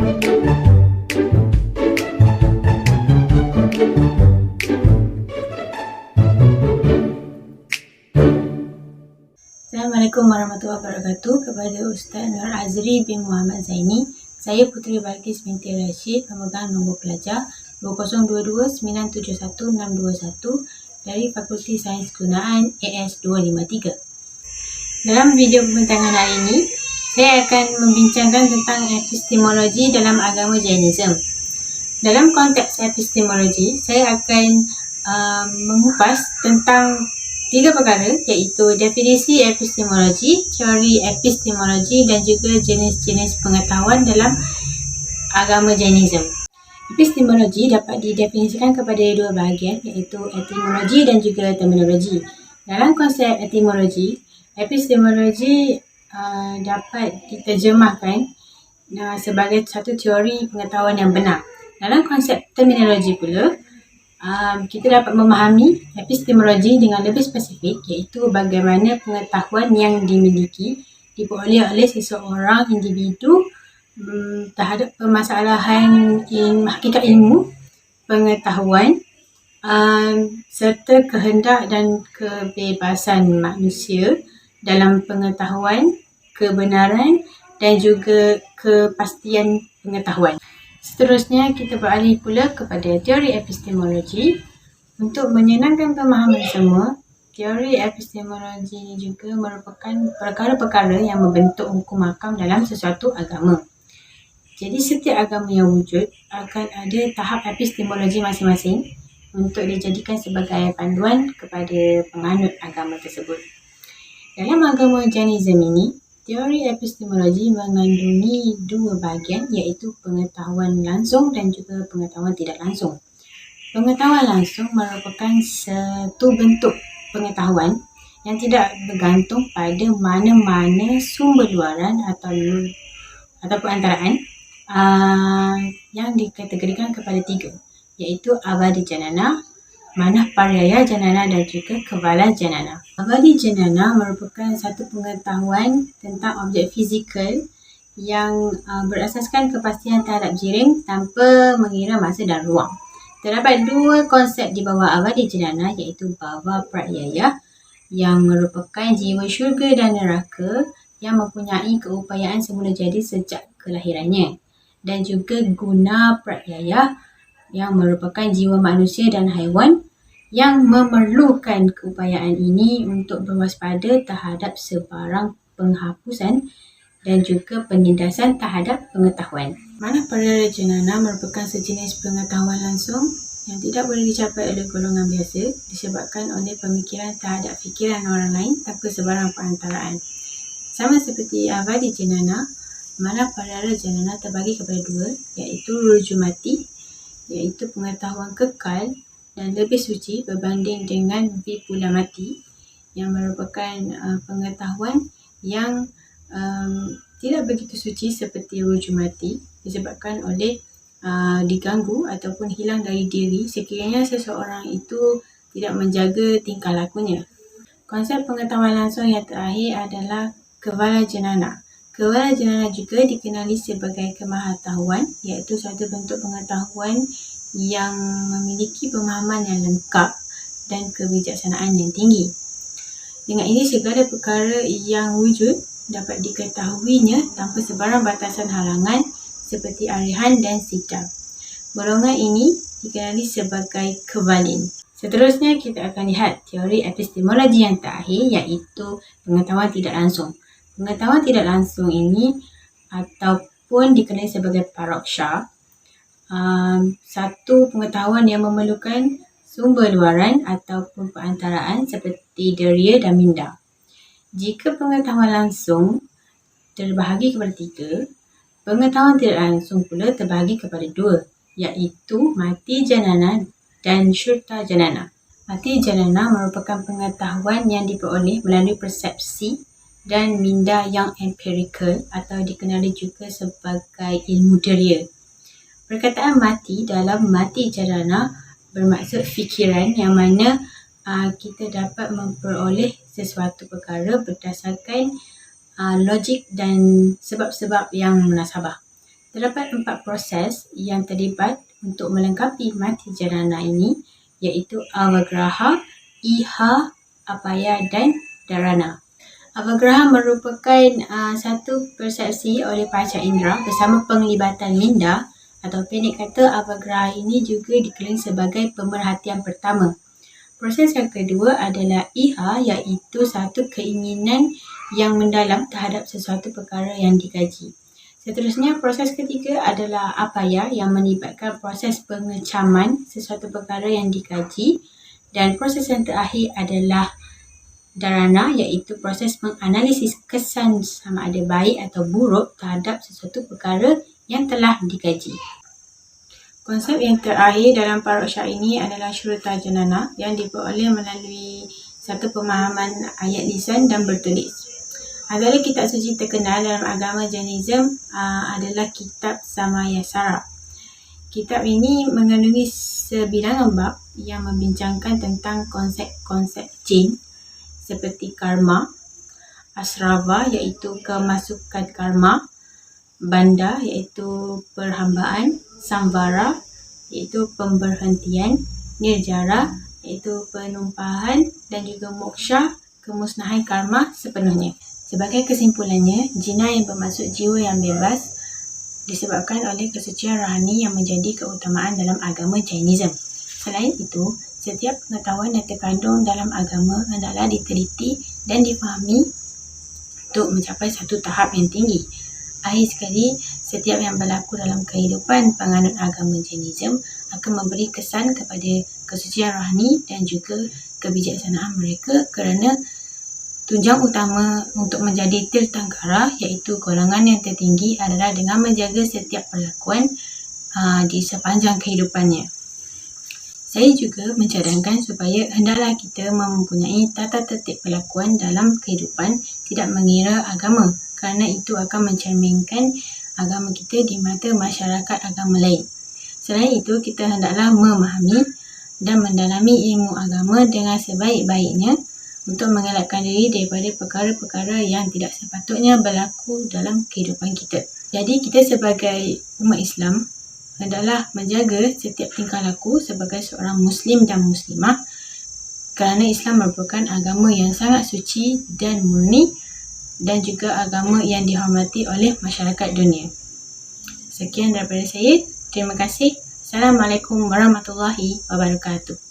Assalamualaikum warahmatullahi wabarakatuh. Kepada Ustaz Nur Azri bin Muhammad Zaini, saya Puteri Balkis binti Rashid, pemegang nombor pelajar 2022971621 dari Fakulti Sains Gunaan AS253. Dalam video pembincangan hari ini, saya akan membincangkan tentang epistemologi dalam agama Jainism. Dalam konteks epistemologi, saya akan mengupas tentang 3 perkara, iaitu definisi epistemologi, teori epistemologi dan juga jenis-jenis pengetahuan dalam agama Jainism. Epistemologi dapat didefinisikan kepada 2 bahagian, iaitu etimologi dan juga terminologi. Dalam konsep etimologi, epistemologi dapat diterjemahkan sebagai satu teori pengetahuan yang benar. Dalam konsep terminologi pula, kita dapat memahami epistemologi dengan lebih spesifik, iaitu bagaimana pengetahuan yang dimiliki diperoleh oleh seseorang individu terhadap permasalahan hakikat ilmu, pengetahuan serta kehendak dan kebebasan manusia dalam pengetahuan, kebenaran dan juga kepastian pengetahuan. Seterusnya, kita beralih pula kepada teori epistemologi. Untuk menyenangkan pemahaman semua, teori epistemologi ini juga merupakan perkara-perkara yang membentuk hukum hakam dalam sesuatu agama. Jadi, setiap agama yang wujud akan ada tahap epistemologi masing-masing untuk dijadikan sebagai panduan kepada penganut agama tersebut. Dalam agama Jainism ini, teori epistemologi mengandungi 2 bahagian, iaitu pengetahuan langsung dan juga pengetahuan tidak langsung. Pengetahuan langsung merupakan satu bentuk pengetahuan yang tidak bergantung pada mana-mana sumber luaran atau perantaraan yang dikategorikan kepada 3, iaitu Abadi Janana, Manah Paryaya Janana dan juga Kevala Janana. Abadi Janana merupakan satu pengetahuan tentang objek fizikal yang berasaskan kepastian terhadap jirim tanpa mengira masa dan ruang. Terdapat 2 konsep di bawah Abadi Janana, iaitu Bhava Pratyaya yang merupakan jiwa syurga dan neraka yang mempunyai keupayaan semula jadi sejak kelahirannya, dan juga Guna Pratyaya yang merupakan jiwa manusia dan haiwan yang memerlukan keupayaan ini untuk berwaspada terhadap sebarang penghapusan dan juga penindasan terhadap pengetahuan. Manah Paryaya Janana merupakan sejenis pengetahuan langsung yang tidak boleh dicapai oleh golongan biasa disebabkan oleh pemikiran terhadap fikiran orang lain tanpa sebarang perantaraan. Sama seperti Abadi Janana, Manah Paryaya Janana terbagi kepada 2, iaitu Rujumati, iaitu pengetahuan kekal dan lebih suci berbanding dengan Vipulamati yang merupakan pengetahuan yang tidak begitu suci seperti Rujumati disebabkan oleh diganggu ataupun hilang dari diri sekiranya seseorang itu tidak menjaga tingkah lakunya. Konsep pengetahuan langsung yang terakhir adalah Kevala Janana. Kevala Janana juga dikenali sebagai kemahatauan, iaitu satu bentuk pengetahuan yang memiliki pemahaman yang lengkap dan kebijaksanaan yang tinggi. Dengan ini, segala perkara yang wujud dapat diketahuinya tanpa sebarang batasan halangan seperti arihan dan sidar. Golongan ini dikenali sebagai kevalin. Seterusnya, kita akan lihat teori epistemologi yang terakhir, iaitu pengetahuan tidak langsung. Pengetahuan tidak langsung ini ataupun dikenali sebagai paroksha, satu pengetahuan yang memerlukan sumber luaran ataupun perantaraan seperti deria dan minda. Jika pengetahuan langsung terbahagi kepada 3, pengetahuan tidak langsung pula terbahagi kepada 2, iaitu Mati Janana dan Syurta Janana. Mati Janana merupakan pengetahuan yang diperoleh melalui persepsi dan minda yang empirikal atau dikenali juga sebagai ilmu deria. Perkataan mati dalam Mati Janana bermaksud fikiran yang mana kita dapat memperoleh sesuatu perkara berdasarkan logik dan sebab-sebab yang munasabah. Terdapat 4 proses yang terlibat untuk melengkapi mati janana ini, iaitu avagraha, iha, apaya dan dharana. Avagraha merupakan satu persepsi oleh panca indera bersama penglibatan minda, atau pendek kata avagraha ini juga diklaim sebagai pemerhatian pertama. Proses yang kedua adalah iha, iaitu satu keinginan yang mendalam terhadap sesuatu perkara yang dikaji. Seterusnya, proses ketiga adalah apaya yang melibatkan proses pengecaman sesuatu perkara yang dikaji. Dan proses yang terakhir adalah dharana, iaitu proses menganalisis kesan sama ada baik atau buruk terhadap sesuatu perkara yang telah dikaji. Konsep yang terakhir dalam paroksyah ini adalah syuruta janana yang diperoleh melalui satu pemahaman ayat lisan dan bertulis. Antara kitab suci terkenal dalam agama Jainism adalah kitab Samayasara. Kitab ini mengandungi 9 bab yang membincangkan tentang konsep-konsep jin seperti karma, asrava iaitu kemasukan karma, banda iaitu perhambaan, samvara iaitu pemberhentian, nirjara iaitu penumpahan dan juga moksha, kemusnahan karma sepenuhnya. Sebagai kesimpulannya, jina yang bermaksud jiwa yang bebas disebabkan oleh kesucian rohani yang menjadi keutamaan dalam agama Jainism. Selain itu, setiap pengetahuan yang terkandung dalam agama hendaklah diteliti dan difahami untuk mencapai satu tahap yang tinggi. Akhir sekali, setiap yang berlaku dalam kehidupan penganut agama Jainism akan memberi kesan kepada kesucian rohani dan juga kebijaksanaan mereka, kerana tunjang utama untuk menjadi tirthankara, iaitu golongan yang tertinggi, adalah dengan menjaga setiap perlakuan di sepanjang kehidupannya. Saya juga mencadangkan supaya hendaklah kita mempunyai tata tertib perlakuan dalam kehidupan, tidak mengira agama, kerana itu akan mencerminkan agama kita di mata masyarakat agama lain. Selain itu, kita hendaklah memahami dan mendalami ilmu agama dengan sebaik-baiknya untuk mengelakkan diri daripada perkara-perkara yang tidak sepatutnya berlaku dalam kehidupan kita. Jadi, kita sebagai umat Islam hendaklah menjaga setiap tingkah laku sebagai seorang Muslim dan Muslimah, kerana Islam merupakan agama yang sangat suci dan murni dan juga agama yang dihormati oleh masyarakat dunia. Sekian daripada saya. Terima kasih. Assalamualaikum warahmatullahi wabarakatuh.